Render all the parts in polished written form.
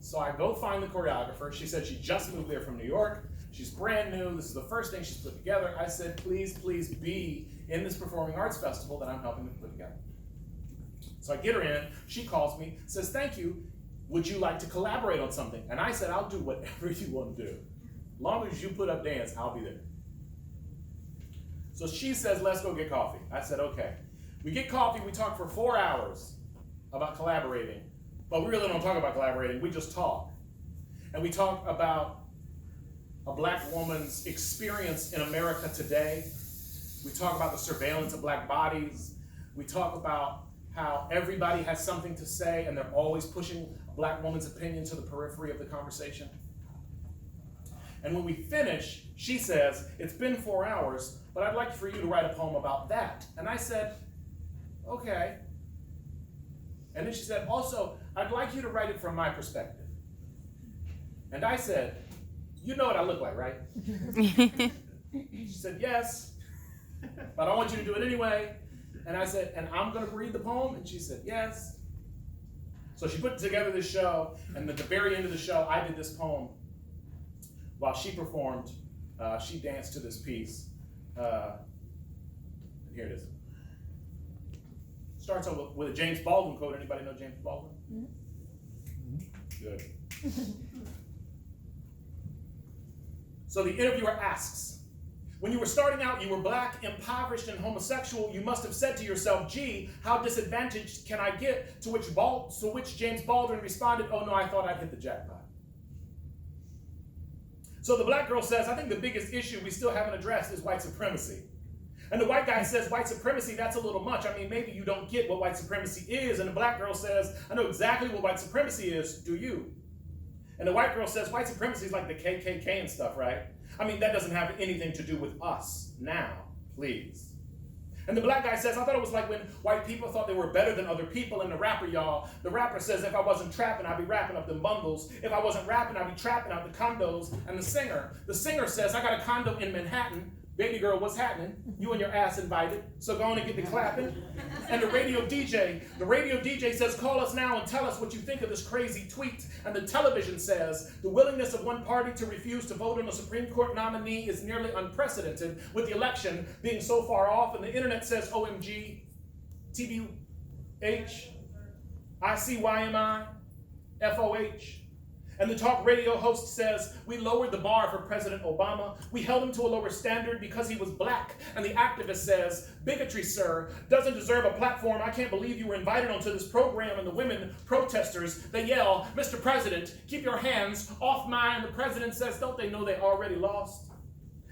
So I go find the choreographer. She said she just moved there from New York. She's brand new. This is the first thing she's put together. I said, please be in this performing arts festival that I'm helping to put together. So I get her in. She calls me, says, thank you. Would you like to collaborate on something? And I said, I'll do whatever you want to do. As long as you put up dance, I'll be there. So she says, let's go get coffee. I said, okay. We get coffee. We talk for 4 hours about collaborating. But we really don't talk about collaborating. We just talk. And we talk about a black woman's experience in America today. We talk about the surveillance of black bodies. We talk about how everybody has something to say and they're always pushing a black woman's opinion to the periphery of the conversation. And when we finish, she says, it's been 4 hours, but I'd like for you to write a poem about that. And I said, okay. And then she said, also, I'd like you to write it from my perspective. And I said, you know what I look like, right? She said, yes, but I want you to do it anyway. And I said, and I'm going to read the poem? And she said, yes. So she put together this show, and at the very end of the show, I did this poem. While she performed, she danced to this piece. Here it is. Starts out with a James Baldwin quote. Anybody know James Baldwin? Mm-hmm. Good. So the interviewer asks, when you were starting out, you were black, impoverished, and homosexual. You must have said to yourself, gee, how disadvantaged can I get? To which James Baldwin responded, oh no, I thought I'd hit the jackpot. So the black girl says, I think the biggest issue we still haven't addressed is white supremacy. And the white guy says, white supremacy, that's a little much. I mean, maybe you don't get what white supremacy is. And the black girl says, I know exactly what white supremacy is. Do you? And the white girl says, white supremacy is like the KKK and stuff, right? I mean, that doesn't have anything to do with us now, please. And the black guy says, I thought it was like when white people thought they were better than other people. And the rapper says, if I wasn't trapping, I'd be wrapping up them bundles. If I wasn't rapping, I'd be trapping out the condos. And the singer says, I got a condo in Manhattan. Baby girl, what's happening? You and your ass invited, so go on and get the clapping. And the radio DJ says, call us now and tell us what you think of this crazy tweet. And the television says, the willingness of one party to refuse to vote on a Supreme Court nominee is nearly unprecedented, with the election being so far off. And the internet says, OMG, TBH, ICYMI, FOH. And the talk radio host says, we lowered the bar for President Obama. We held him to a lower standard because he was black. And the activist says, bigotry, sir, doesn't deserve a platform. I can't believe you were invited onto this program. And the women protesters, they yell, Mr. President, keep your hands off mine. The president says, don't they know they already lost?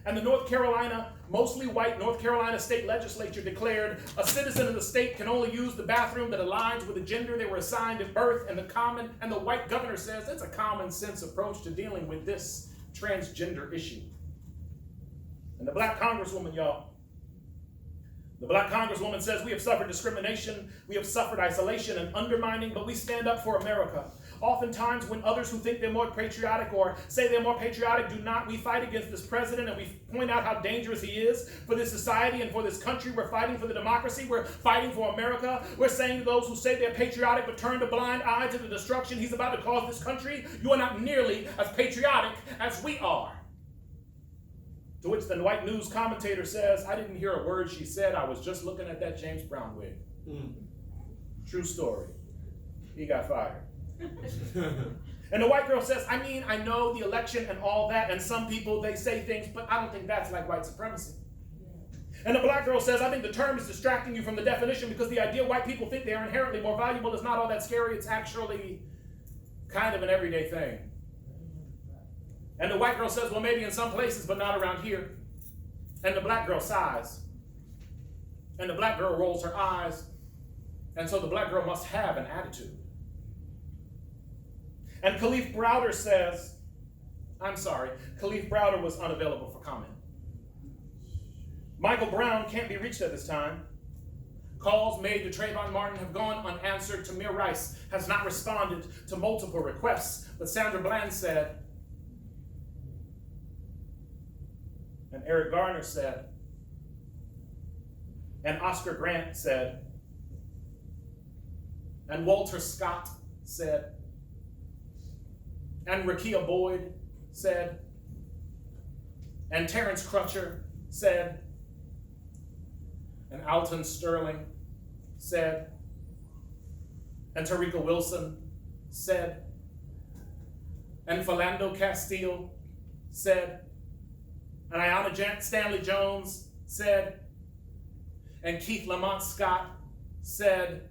And the mostly white North Carolina state legislature declared a citizen of the state can only use the bathroom that aligns with the gender they were assigned at birth. And the white governor says it's a common sense approach to dealing with this transgender issue. And the black congresswoman, says, we have suffered discrimination, we have suffered isolation and undermining, but we stand up for America. Oftentimes when others who think they're more patriotic or say they're more patriotic do not, we fight against this president and we point out how dangerous he is for this society and for this country. We're fighting for the democracy. We're fighting for America. We're saying to those who say they're patriotic but turn a blind eye to the destruction he's about to cause this country, you are not nearly as patriotic as we are. To which the white news commentator says, I didn't hear a word she said. I was just looking at that James Brown wig. True story. He got fired. And the white girl says, I mean, I know the election and all that, and some people, they say things, but I don't think that's like white supremacy. And the black girl says, I think the term is distracting you from the definition because the idea white people think they are inherently more valuable is not all that scary. It's actually kind of an everyday thing. And the white girl says, well, maybe in some places, but not around here. And the black girl sighs. And the black girl rolls her eyes. And so the black girl must have an attitude. And Khalif Browder says, Khalif Browder was unavailable for comment. Michael Brown can't be reached at this time. Calls made to Trayvon Martin have gone unanswered. Tamir Rice has not responded to multiple requests. But Sandra Bland said, and Eric Garner said, and Oscar Grant said, and Walter Scott said, and Rakia Boyd said, and Terrence Crutcher said, and Alton Sterling said, and Tarika Wilson said, and Philando Castile said, and Ayanna Stanley Jones said, and Keith Lamont Scott said.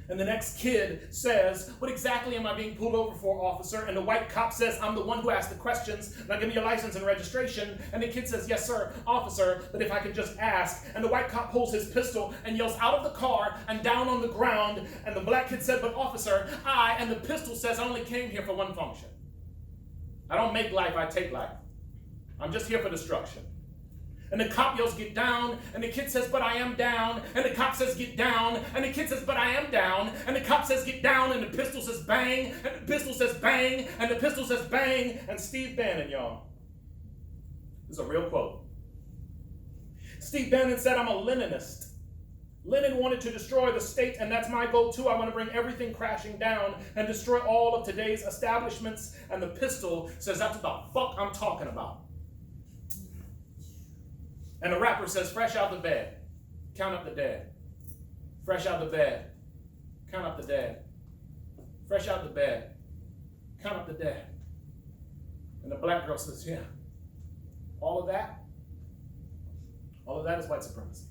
And the next kid says, what exactly am I being pulled over for, officer? And the white cop says, I'm the one who asked the questions. Now give me your license and registration. And the kid says, yes, sir, officer, but if I could just ask. And the white cop pulls his pistol and yells out of the car and down on the ground. And the black kid said, but officer, and the pistol says, I only came here for one function. I don't make life, I take life. I'm just here for destruction. And the cop yells, get down. And the kid says, but I am down. And the cop says, get down. And the kid says, but I am down. And the cop says, get down. And the pistol says, bang. And the pistol says, bang. And the pistol says, bang. And Steve Bannon, y'all. This is a real quote. Steve Bannon said, I'm a Leninist. Lenin wanted to destroy the state, and that's my goal too. I want to bring everything crashing down and destroy all of today's establishments. And the pistol says, that's what the fuck I'm talking about. And the rapper says, fresh out the bed, count up the dead. Fresh out the bed, count up the dead. Fresh out the bed, count up the dead. And the black girl says, yeah, all of that is white supremacy.